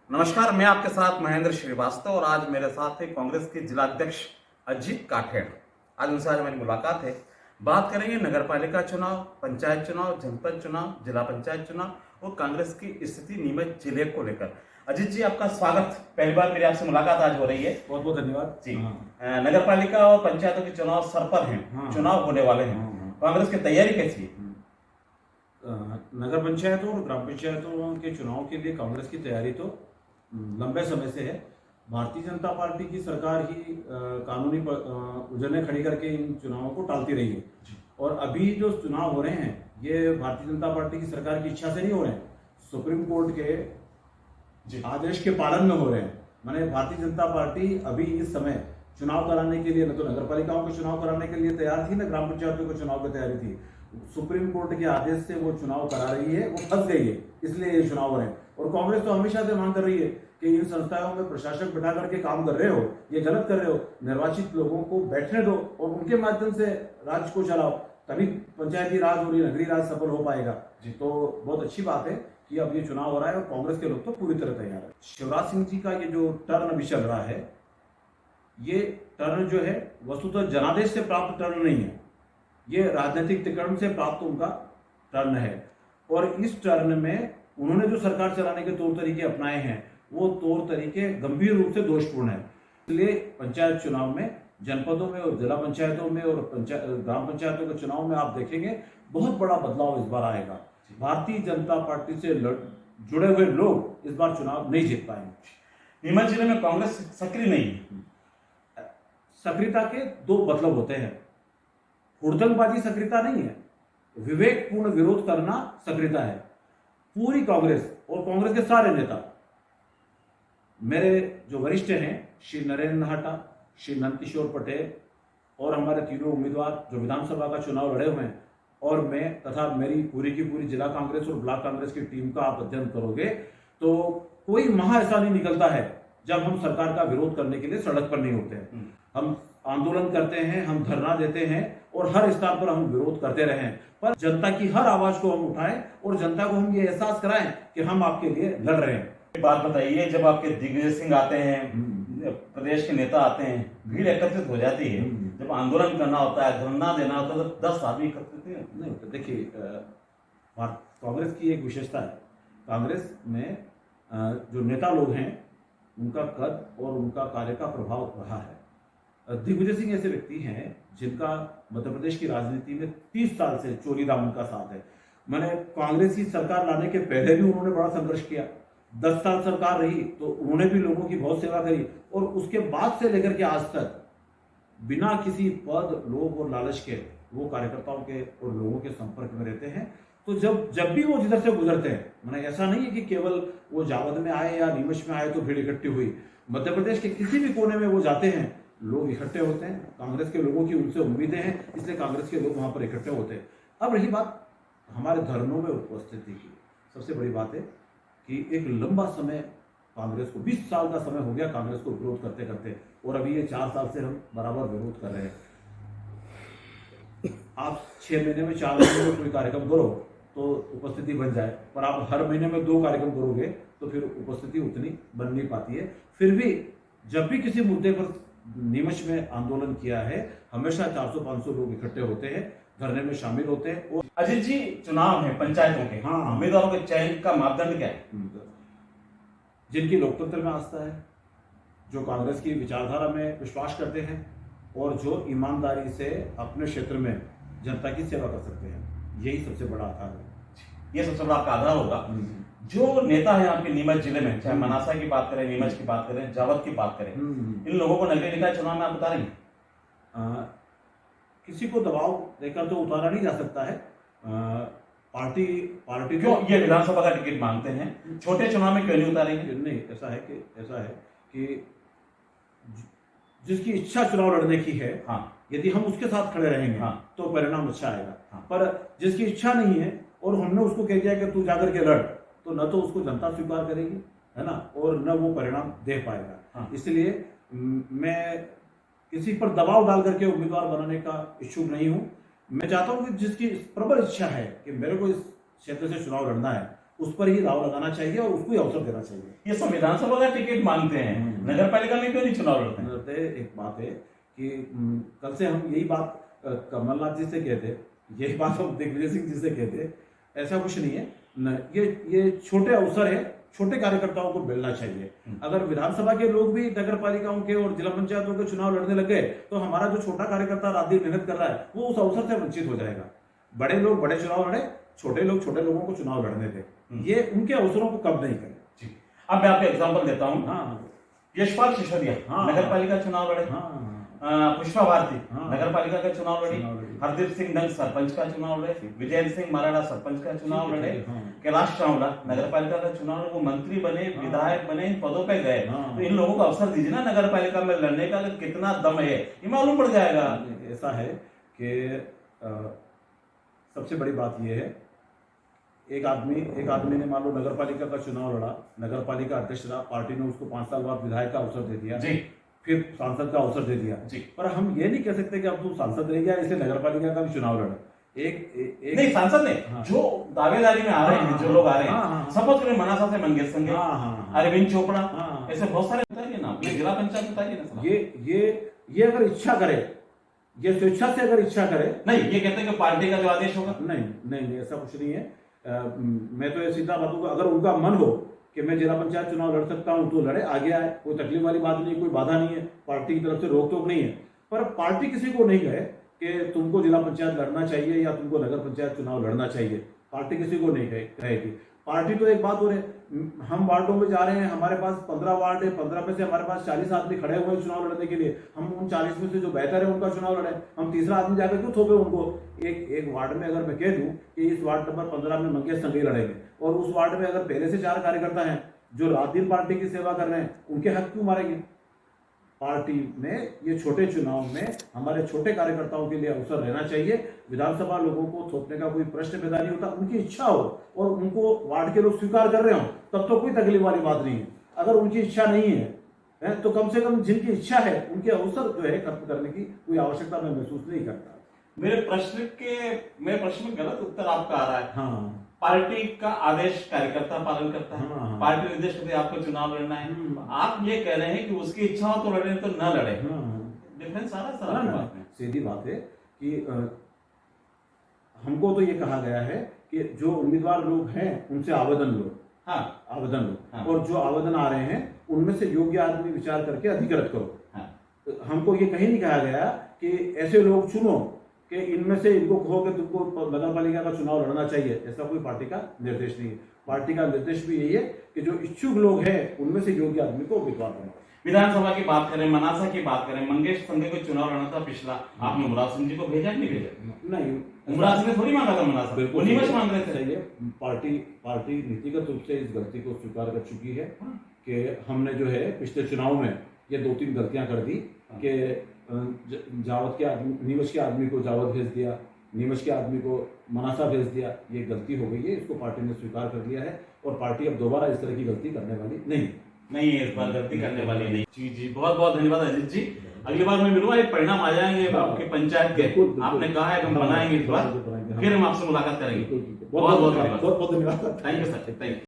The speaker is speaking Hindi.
नमस्कार, मैं आपके साथ महेंद्र श्रीवास्तव और आज मेरे साथ है कांग्रेस के जिलाध्यक्ष अजीत काठेड़। आज मेरी मुलाकात है। बात करेंगे नगर पालिका चुनाव, पंचायत चुनाव, जनपद चुनाव, जिला पंचायत चुनाव और कांग्रेस की स्थिति नीमच जिले को लेकर। अजीत जी, आपका स्वागत। पहली बार मेरी आपसे मुलाकात आज हो रही है। बहुत बहुत धन्यवाद जी। नगर पालिका और पंचायतों के चुनाव सर पर हैं। चुनाव होने वाले हैं। कांग्रेस की तैयारी कैसी है? नगर पंचायतों और ग्राम पंचायतों के चुनाव के लिए कांग्रेस की तैयारी तो लंबे समय से है। भारतीय जनता पार्टी की सरकार ही कानूनी उलझनें खड़ी करके इन चुनावों को टालती रही है। और अभी जो चुनाव हो रहे हैं ये भारतीय जनता पार्टी की सरकार की इच्छा से नहीं हो रहे हैं, सुप्रीम कोर्ट के आदेश के पालन में हो रहे हैं। माने भारतीय जनता पार्टी अभी इस समय चुनाव कराने के लिए न तो नगर पालिकाओं के चुनाव कराने के लिए तैयार थी, न ग्राम पंचायतों के चुनाव की तैयारी थी। सुप्रीम कोर्ट के आदेश से वो चुनाव करा रही है, वो फंस गई है, इसलिए ये चुनाव हो रहे हैं। और कांग्रेस तो हमेशा से मांग कर रही है कि इन संस्थाओं में प्रशासक बिठा करके काम कर रहे हो, ये गलत कर रहे हो, निर्वाचित लोगों को बैठने दो और उनके माध्यम से राज्य को चलाओ, तभी पंचायती राज और नगरीय राज सफल हो पाएगा। तो बहुत अच्छी बात है कि अब ये चुनाव हो रहा है और कांग्रेस के लोग तो पूरी तरह तैयार है। शिवराज सिंह जी का ये जो टर्न अभी चल रहा है, ये टर्न जो है वस्तुतः जनादेश से प्राप्त टर्न नहीं है, ये राजनीतिक तिकड़ से प्राप्त उनका टर्न है। और इस टर्न में उन्होंने जो सरकार चलाने के तौर तरीके अपनाए हैं वो तौर तरीके गंभीर रूप से दोषपूर्ण है। इसलिए पंचायत चुनाव में, जनपदों में और जिला पंचायतों में और ग्राम पंचायतों के चुनाव में आप देखेंगे बहुत बड़ा बदलाव इस बार आएगा। भारतीय जनता पार्टी से जुड़े हुए लोग इस बार चुनाव नहीं जीत पाएंगे। नीमच जिले में कांग्रेस सक्रिय नहीं है। सक्रियता के दो मतलब होते हैं। हुड़दंगबाजी सक्रियता नहीं है, विवेकपूर्ण विरोध करना सक्रियता है। पूरी कांग्रेस और कांग्रेस के सारे नेता, मेरे जो वरिष्ठ हैं श्री नरेंद्र नाहटा, श्री नंदकिशोर पटेल और हमारे तीनों उम्मीदवार जो विधानसभा का चुनाव लड़े हुए हैं, और मैं तथा मेरी पूरी की पूरी जिला कांग्रेस और ब्लॉक कांग्रेस की टीम का आप अध्ययन करोगे तो कोई माह ऐसा नहीं निकलता है जब हम सरकार का विरोध करने के लिए सड़क पर नहीं होते हैं। हम आंदोलन करते हैं, हम धरना देते हैं और हर स्तर पर हम विरोध करते रहे हैं, पर जनता की हर आवाज को हम उठाएं और जनता को हम ये एहसास कराएं कि हम आपके लिए लड़ रहे हैं। बात बताइए, जब आपके दिग्विजय सिंह आते हैं, प्रदेश के नेता आते हैं, भीड़ एकत्रित हो जाती है, जब आंदोलन करना होता है, धरना देना होता है तो 10 आदमी एकत्रित नहीं होते। देखिए, कांग्रेस की एक विशेषता है, कांग्रेस में जो नेता लोग हैं उनका कद और उनका कार्य का प्रभाव रहा है। दिग्विजय सिंह ऐसे व्यक्ति हैं जिनका मध्य प्रदेश की राजनीति में 30 साल से चोरी दामन का साथ है। मैंने कांग्रेस की सरकार लाने के पहले भी उन्होंने बड़ा संघर्ष किया, 10 साल सरकार रही तो उन्होंने भी लोगों की बहुत सेवा करी, और उसके बाद से लेकर के आज तक बिना किसी पद, लोभ और लालच के वो कार्यकर्ताओं के और लोगों के संपर्क में रहते हैं। तो जब भी वो जिधर से गुजरते हैं, मैंने ऐसा नहीं है कि केवल वो जावद में आए या नीमच में आए तो भीड़ इकट्ठी हुई, मध्य प्रदेश के किसी भी कोने में वो जाते हैं, लोग इकट्ठे होते हैं। कांग्रेस के लोगों की उनसे उम्मीदें हैं, इसलिए कांग्रेस के लोग वहां पर इकट्ठे होते हैं। अब रही बात हमारे धरनों में उपस्थिति की, सबसे बड़ी बात है कि एक लंबा समय कांग्रेस को, 20 साल का समय हो गया कांग्रेस को विरोध करते करते, और अभी ये 4 साल से हम बराबर विरोध कर रहे हैं। आप 6 महीने में, 4 महीने में कोई कार्यक्रम करो तो उपस्थिति बन जाए, पर आप हर महीने में 2 कार्यक्रम करोगे तो फिर उपस्थिति उतनी बन नहीं पाती है। फिर भी जब भी किसी मुद्दे पर नीमच में आंदोलन किया है, हमेशा 400-500 लोग इकट्ठे होते हैं, धरने में शामिल होते हैं। और अजीत जी, चुनाव है पंचायतों के, उम्मीदवारों के चयन का मापदंड क्या है? जिनकी लोकतंत्र में आस्था है, जो कांग्रेस की विचारधारा में विश्वास करते हैं और जो ईमानदारी से अपने क्षेत्र में जनता की सेवा कर सकते हैं, यही सबसे बड़ा आधार है। ये सबसे बड़ा आपका आधार होगा। जो नेता है आपके नीमच जिले में, चाहे मनासा की बात करें, नीमच की बात करें, जावद की बात करें, इन लोगों को नगरीय निकाय चुनाव में आप उतारेंगे? किसी को दबाव देकर तो उतारा नहीं जा सकता है। पार्टी क्यों ये विधानसभा का टिकट मांगते हैं, छोटे चुनाव में क्यों नहीं उतारेंगे? नहीं, ऐसा है कि जिसकी इच्छा चुनाव लड़ने की है, यदि हम उसके साथ खड़े रहेंगे तो परिणाम अच्छा आएगा। पर जिसकी इच्छा नहीं है और हमने उसको कह दिया कि तू जाकर के लड़, तो न तो उसको जनता स्वीकार करेगी, है ना, और न वो परिणाम दे पाएगा। इसलिए मैं किसी पर दबाव डाल करके उम्मीदवार बनाने का इच्छुक नहीं हूं। मैं चाहता हूं कि जिसकी प्रबल इच्छा है कि मेरे को इस क्षेत्र से चुनाव लड़ना है, उस पर ही दाव लगाना चाहिए और उसको ही अवसर देना चाहिए। ये सब विधानसभा का टिकट मांगते हैं, नगर पालिका में क्यों नहीं चुनाव लड़ते हैं? लड़ते एक बात है कि कल से हम यही बात कमलनाथ जी से कहते, यही बात हम दिग्विजय सिंह जी से कहते, ऐसा कुछ नहीं है ये छोटे अवसर है, छोटे कार्यकर्ताओं को मिलना चाहिए। अगर विधानसभा के लोग भी नगर पालिकाओं के और जिला पंचायतों के चुनाव लड़ने लग गए तो हमारा जो छोटा कार्यकर्ता रात दिन मेहनत कर रहा है वो उस अवसर से वंचित हो जाएगा। बड़े लोग बड़े चुनाव लड़े, छोटे लोग छोटे लोगों को चुनाव लड़ने थे, ये उनके अवसरों को कम नहीं करें। जी, अब मैं आपको एग्जाम्पल देता हूँ। हाँ, यशपाल सिसोदिया नगर पालिका चुनाव लड़े, पुष्पा भारती नगर पालिका का चुनाव लड़ी, हरदीप सिंह डंग सरपंच का चुनाव लड़े, विजय सिंह मराड़ा सरपंच का चुनाव लड़े, कैलाश चावला नगर पालिका का चुनाव लड़े, वो मंत्री बने, विधायक बने, इन पदों पे गए। तो इन लोगों को अवसर दीजिए ना नगर पालिका में लड़ने का, कितना दम है ये मालूम पड़ जाएगा। ऐसा है कि सबसे बड़ी बात यह है, एक आदमी ने मान लो नगर पालिका का चुनाव लड़ा, नगर पालिका अध्यक्ष रहा, पार्टी ने उसको 5 साल बाद विधायक का अवसर दे दिया जी, फिर सांसद का अवसर दे दिया जी। पर हम ये नहीं कह सकते कि अब तू सांसद रह गया इसलिए नगर पालिका का भी चुनाव लड़ा। नहीं, सांसद ने जो दावेदारी में आ रहे हैं, जो लोग आ रहे हैं, सपोज करें मनासा से मंगेश संगे, अरविंद चोपड़ा, ऐसे बहुत सारे बताइए ना, जिला पंचायत बताइए ना। ये अगर इच्छा करे, ये स्वेच्छा से अगर इच्छा करे, नहीं ये कहते हैं कि पार्टी का जो आदेश होगा, नहीं ऐसा कुछ नहीं है। मैं तो ये सीधा बात हूँ, अगर उनका मन हो कि मैं जिला पंचायत चुनाव लड़ सकता हूं तो लड़े, आगे आए, कोई तकलीफ वाली बात नहीं, कोई बाधा नहीं है, पार्टी की तरफ से रोक टोक नहीं है। पर पार्टी किसी को नहीं कहे कि तुमको जिला पंचायत लड़ना चाहिए या तुमको नगर पंचायत चुनाव लड़ना चाहिए, पार्टी किसी को नहीं कहेगी। पार्टी तो एक बात हो रही, हम वार्डों में जा रहे हैं, हमारे पास 15 वार्ड है, 15 में से हमारे पास 40 आदमी खड़े हुए हैं चुनाव लड़ने के लिए, हम उन 40 में से जो बेहतर है उनका चुनाव लड़े, हम तीसरा आदमी जाकर क्यों थोपे उनको। एक वार्ड में अगर मैं कह दूं कि इस वार्ड नंबर 15 में मंगेश संगे लड़ेंगे और उस वार्ड में अगर पहले से 4 कार्यकर्ता हैं जो रात दिन पार्टी की सेवा कर रहे हैं, उनके हक क्यों मारेंगे। पार्टी में ये छोटे चुनाव में हमारे छोटे कार्यकर्ताओं के लिए अवसर रहना चाहिए। विधानसभा लोगों को थोपने का कोई प्रश्न पैदा नहीं होता, उनकी इच्छा हो और उनको वार्ड के लोग स्वीकार कर रहे हो तब तो कोई तकलीफ वाली बात नहीं है। अगर उनकी इच्छा नहीं है तो कम से कम जिनकी इच्छा है उनके अवसर जो है खत्म करने की कोई आवश्यकता मैं महसूस नहीं करता। मेरे प्रश्न में गलत उत्तर आपका आ रहा है। हाँ, पार्टी का आदेश कार्यकर्ता पालन करता है, पार्टी निर्देश करती है आपको चुनाव लड़ना है, आप ये कह रहे हैं कि उसकी इच्छा हो तो लड़े तो न लड़े। डिफरेंस आ रहा है। सीधी बात है कि हमको तो ये कहा गया है कि जो उम्मीदवार लोग हैं उनसे आवेदन लो, और जो आवेदन आ रहे हैं उनमें से योग्य आदमी विचार करके अधिकृत करो। हमको ये कहीं नहीं कहा गया कि ऐसे लोग चुनो कि इनमें से इनको कहो कि तुमको नगर पालिका का चुनाव लड़ना चाहिए, ऐसा कोई पार्टी का निर्देश नहीं है। पार्टी का निर्देश भी यही है कि जो इच्छुक लोग हैं उनमें से योग्य आदमी को उम्मीदवार बनाओ। विधानसभा की बात करें, मनासा की बात करें, मंगेश संगे को चुनाव लड़ना था पिछला, आपने मुराद सिंह जी को भेजा नहीं भेजा? नहीं, मुराद सिंह ने थोड़ी मांगा था मनासा, वो निमश मांग रहे थे। पार्टी नीतिगत रूप से इस गलती को स्वीकार कर चुकी है कि हमने जो है पिछले चुनाव में ये 2-3 गलतियां कर दी कि जावत के आदमी, नीमच के आदमी को जावत भेज दिया, नीमच के आदमी को मनासा भेज दिया, ये गलती हो गई है, इसको पार्टी ने स्वीकार कर लिया है और पार्टी अब दोबारा इस तरह की गलती करने वाली नहीं है, इस बार गलती करने वाली नहीं। जी, बहुत बहुत धन्यवाद अजीत जी। अगली बार मैं मिलूंगा, एक परिणाम आ जाएंगे आपकी पंचायत के, आपने कहा है कि हम बनाएंगे इस बार, फिर हम आपसे मुलाकात करेंगे। बहुत बहुत धन्यवाद। धन्यवाद। Thank you sir, thank you.